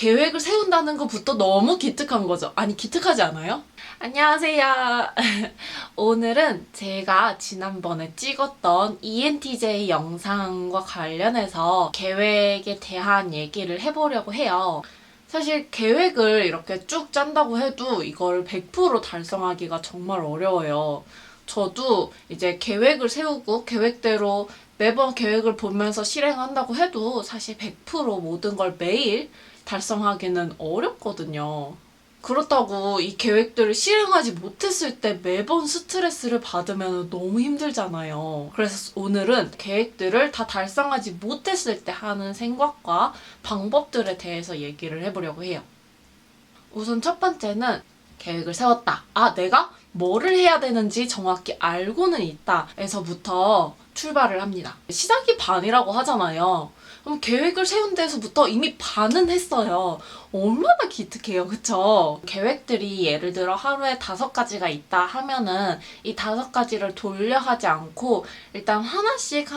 계획을 세운다는 것부터 너무 기특한 거죠. 아니, 기특하지 않아요? 안녕하세요. 오늘은 제가 지난번에 찍었던 ENTJ 영상과 관련해서 계획에 대한 얘기를 해보려고 해요. 사실 계획을 이렇게 쭉 짠다고 해도 이걸 100% 달성하기가 정말 어려워요. 저도 이제 계획을 세우고 계획대로 매번 계획을 보면서 실행한다고 해도 사실 100% 모든 걸 매일 달성하기는 어렵거든요. 그렇다고 이 계획들을 실행하지 못했을 때 매번 스트레스를 받으면 너무 힘들잖아요. 그래서 오늘은 계획들을 다 달성하지 못했을 때 하는 생각과 방법들에 대해서 얘기를 해보려고 해요. 우선 첫 번째는 계획을 세웠다. 내가 뭐를 해야 되는지 정확히 알고는 있다. 에서부터 출발을 합니다. 시작이 반이라고 하잖아요. 그럼 계획을 세운 데서부터 이미 반은 했어요. 얼마나 기특해요, 그쵸? 계획들이 예를 들어 하루에 5가지가 있다 하면은 이 5가지를 돌려 하지 않고 일단 하나씩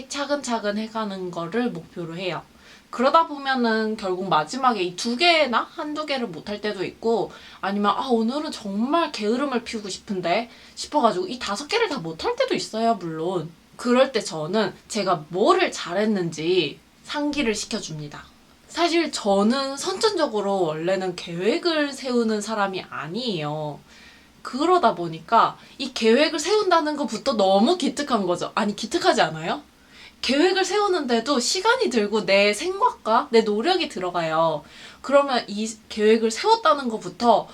차근차근 해가는 거를 목표로 해요. 그러다 보면은 결국 마지막에 이 2개나 한두 개를 못할 때도 있고 아니면 오늘은 정말 게으름을 피우고 싶은데 싶어가지고 이 5개를 다 못할 때도 있어요, 물론. 그럴 때 저는 제가 뭐를 잘했는지 상기를 시켜줍니다. 사실 저는 선천적으로 원래는 계획을 세우는 사람이 아니에요. 그러다 보니까 이 계획을 세운다는 것부터 너무 기특한 거죠. 아니, 기특하지 않아요? 계획을 세우는데도 시간이 들고 내 생각과 내 노력이 들어가요. 그러면 이 계획을 세웠다는 것부터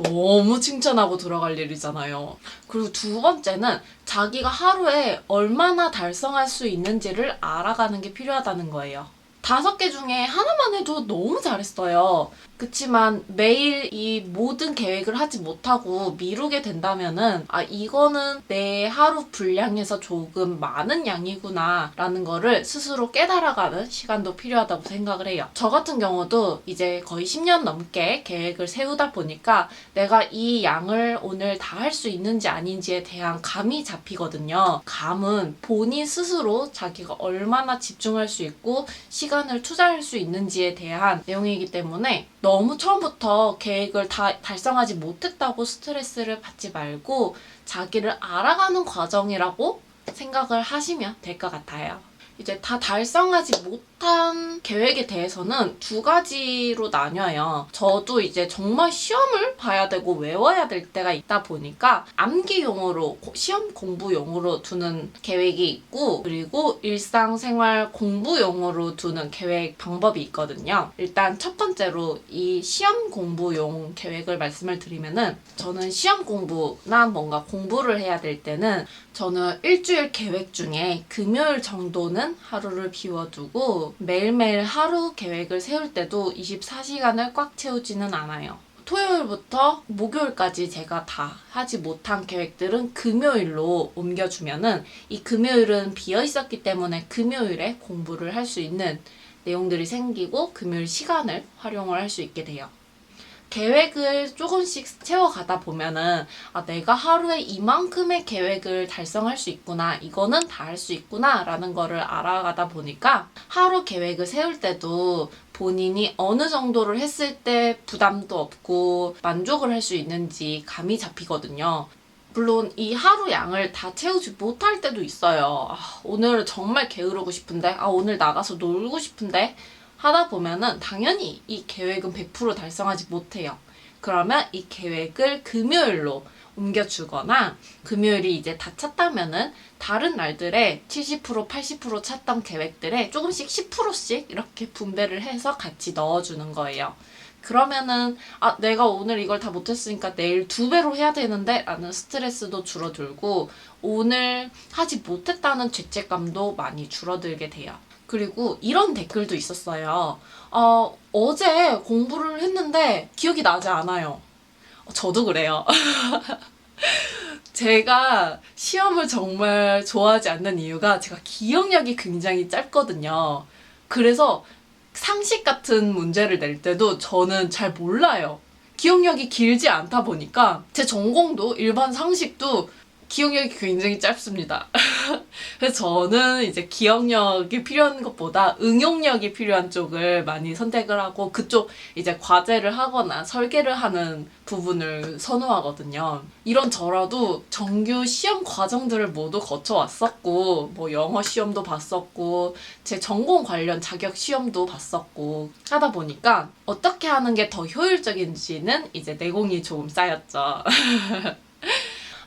너무 칭찬하고 들어갈 일이잖아요. 그리고 두 번째는 자기가 하루에 얼마나 달성할 수 있는지를 알아가는 게 필요하다는 거예요. 5개 중에 하나만 해도 너무 잘했어요. 그치만 매일 이 모든 계획을 하지 못하고 미루게 된다면은 이거는 내 하루 분량에서 조금 많은 양이구나 라는 거를 스스로 깨달아가는 시간도 필요하다고 생각을 해요. 저 같은 경우도 이제 거의 10년 넘게 계획을 세우다 보니까 내가 이 양을 오늘 다 할 수 있는지 아닌지에 대한 감이 잡히거든요. 감은 본인 스스로 자기가 얼마나 집중할 수 있고 시간을 투자할 수 있는지에 대한 내용이기 때문에 너무 처음부터 계획을 다 달성하지 못했다고 스트레스를 받지 말고 자기를 알아가는 과정이라고 생각을 하시면 될 것 같아요. 이제 다 달성하지 못한 계획에 대해서는 2가지로 나뉘어요. 저도 이제 정말 시험을 봐야 되고 외워야 될 때가 있다 보니까 암기용으로 시험 공부용으로 두는 계획이 있고 그리고 일상생활 공부용으로 두는 계획 방법이 있거든요. 일단 첫 번째로 이 시험 공부용 계획을 말씀을 드리면은 저는 시험 공부나 뭔가 공부를 해야 될 때는 저는 일주일 계획 중에 금요일 정도는 하루를 비워두고 매일매일 하루 계획을 세울 때도 24시간을 꽉 채우지는 않아요. 토요일부터 목요일까지 제가 다 하지 못한 계획들은 금요일로 옮겨주면은 이 금요일은 비어 있었기 때문에 금요일에 공부를 할 수 있는 내용들이 생기고 금요일 시간을 활용을 할 수 있게 돼요. 계획을 조금씩 채워가다 보면은 내가 하루에 이만큼의 계획을 달성할 수 있구나, 이거는 다 할 수 있구나 라는 거를 알아가다 보니까 하루 계획을 세울 때도 본인이 어느 정도를 했을 때 부담도 없고 만족을 할 수 있는지 감이 잡히거든요. 물론 이 하루 양을 다 채우지 못할 때도 있어요. 오늘 정말 게으르고 싶은데, 오늘 나가서 놀고 싶은데 하다 보면은 당연히 이 계획은 100% 달성하지 못해요. 그러면 이 계획을 금요일로 옮겨주거나 금요일이 이제 다 찼다면은 다른 날들에 70%, 80% 찼던 계획들에 조금씩 10%씩 이렇게 분배를 해서 같이 넣어주는 거예요. 그러면은 내가 오늘 이걸 다 못했으니까 내일 2배로 해야 되는데 라는 스트레스도 줄어들고 오늘 하지 못했다는 죄책감도 많이 줄어들게 돼요. 그리고 이런 댓글도 있었어요. 어제 공부를 했는데 기억이 나지 않아요. 저도 그래요. 제가 시험을 정말 좋아하지 않는 이유가 제가 기억력이 굉장히 짧거든요. 그래서 상식 같은 문제를 낼 때도 저는 잘 몰라요. 기억력이 길지 않다 보니까 제 전공도 일반 상식도 기억력이 굉장히 짧습니다. 그래서 저는 이제 기억력이 필요한 것보다 응용력이 필요한 쪽을 많이 선택을 하고 그쪽 이제 과제를 하거나 설계를 하는 부분을 선호하거든요. 이런 저라도 정규 시험 과정들을 모두 거쳐왔었고 뭐 영어 시험도 봤었고 제 전공 관련 자격 시험도 봤었고 하다 보니까 어떻게 하는 게 더 효율적인지는 이제 내공이 조금 쌓였죠.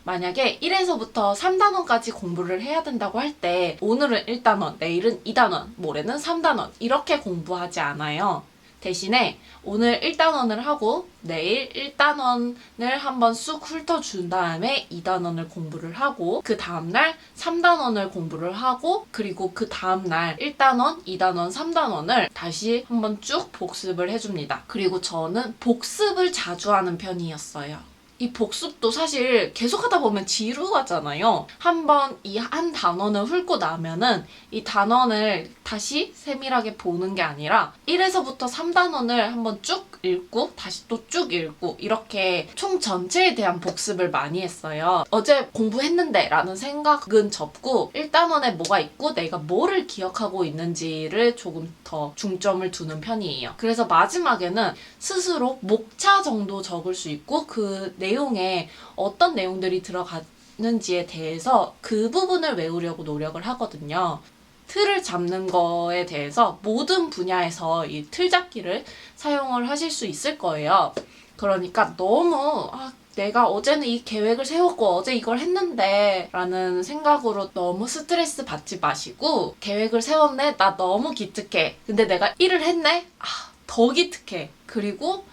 만약에 1에서부터 3단원까지 공부를 해야 된다고 할 때 오늘은 1단원, 내일은 2단원, 모레는 3단원 이렇게 공부하지 않아요. 대신에 오늘 1단원을 하고 내일 1단원을 한번 쑥 훑어준 다음에 2단원을 공부를 하고 그 다음날 3단원을 공부를 하고 그리고 그 다음날 1단원, 2단원, 3단원을 다시 한번 쭉 복습을 해줍니다. 그리고 저는 복습을 자주 하는 편이었어요. 이 복습도 사실 계속 하다 보면 지루하잖아요. 한번 이 한 단원을 훑고 나면은 이 단원을 다시 세밀하게 보는 게 아니라 1에서부터 3단원을 한번 쭉 읽고 다시 또 쭉 읽고 이렇게 총 전체에 대한 복습을 많이 했어요. 어제 공부했는데 라는 생각은 접고 1단원에 뭐가 있고 내가 뭐를 기억하고 있는지를 조금 더 중점을 두는 편이에요. 그래서 마지막에는 스스로 목차 정도 적을 수 있고 그 내용에 어떤 내용들이 들어가는지에 대해서 그 부분을 외우려고 노력을 하거든요. 틀을 잡는 거에 대해서 모든 분야에서 이 틀잡기를 사용을 하실 수 있을 거예요. 그러니까 너무 내가 어제는 이 계획을 세웠고 어제 이걸 했는데 라는 생각으로 너무 스트레스 받지 마시고 계획을 세웠네? 나 너무 기특해. 근데 내가 일을 했네? 더 기특해. 그리고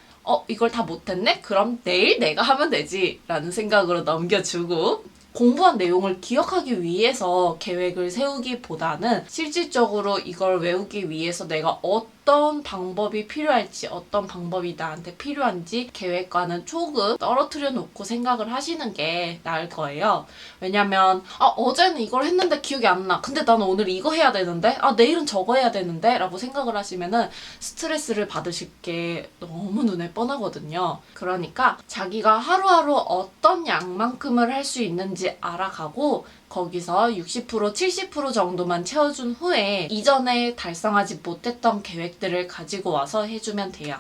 이걸 다 못했네? 그럼 내일 내가 하면 되지 라는 생각으로 넘겨주고 공부한 내용을 기억하기 위해서 계획을 세우기보다는 실질적으로 이걸 외우기 위해서 내가 어떤 방법이 필요할지 어떤 방법이 나한테 필요한지 계획과는 조금 떨어뜨려 놓고 생각을 하시는 게 나을 거예요. 왜냐면 어제는 이걸 했는데 기억이 안 나. 근데 나는 오늘 이거 해야 되는데 내일은 저거 해야 되는데 라고 생각을 하시면은 스트레스를 받으실 게 너무 눈에 뻔하거든요. 그러니까 자기가 하루하루 어떤 양만큼을 할 수 있는지 알아가고 거기서 60%, 70% 정도만 채워준 후에 이전에 달성하지 못했던 계획들을 가지고 와서 해주면 돼요.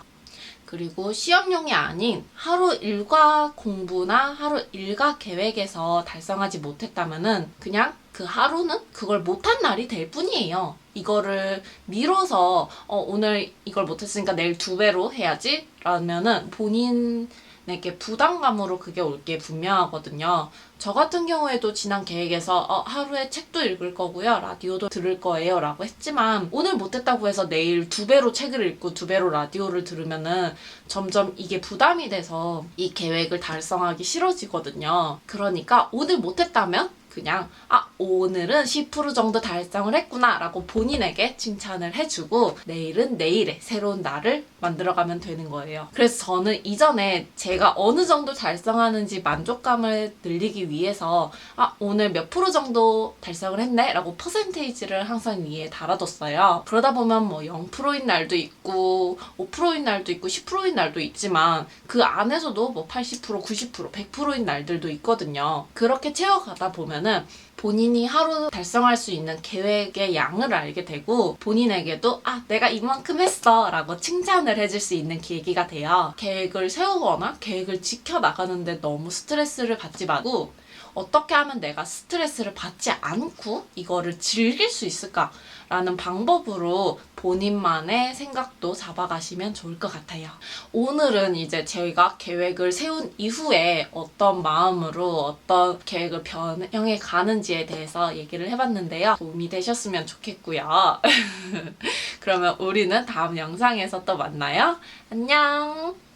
그리고 시험용이 아닌 하루 일과 공부나 하루 일과 계획에서 달성하지 못했다면은 그냥 그 하루는 그걸 못한 날이 될 뿐이에요. 이거를 미뤄서 오늘 이걸 못했으니까 내일 2배로 해야지 라면은 본인에게 부담감으로 그게 올 게 분명하거든요. 저 같은 경우에도 지난 계획에서 하루에 책도 읽을 거고요. 라디오도 들을 거예요. 라고 했지만 오늘 못했다고 해서 내일 2배로 책을 읽고 2배로 라디오를 들으면은 점점 이게 부담이 돼서 이 계획을 달성하기 싫어지거든요. 그러니까 오늘 못했다면 그냥 오늘은 10% 정도 달성을 했구나 라고 본인에게 칭찬을 해주고 내일은 내일의 새로운 날을 만들어가면 되는 거예요. 그래서 저는 이전에 제가 어느 정도 달성하는지 만족감을 늘리기 위해서 오늘 몇 프로 정도 달성을 했네 라고 퍼센테이지를 항상 위에 달아뒀어요. 그러다 보면 뭐 0%인 날도 있고 5%인 날도 있고 10%인 날도 있지만 그 안에서도 뭐 80%, 90%, 100%인 날들도 있거든요. 그렇게 채워가다 보면은 본인이 하루 달성할 수 있는 계획의 양을 알게 되고 본인에게도 내가 이만큼 했어 라고 칭찬을 해줄 수 있는 계기가 돼요. 계획을 세우거나 계획을 지켜나가는데 너무 스트레스를 받지 말고 어떻게 하면 내가 스트레스를 받지 않고 이거를 즐길 수 있을까? 라는 방법으로 본인만의 생각도 잡아가시면 좋을 것 같아요. 오늘은 이제 저희가 계획을 세운 이후에 어떤 마음으로 어떤 계획을 변형해 가는지에 대해서 얘기를 해봤는데요. 도움이 되셨으면 좋겠고요. 그러면 우리는 다음 영상에서 또 만나요. 안녕!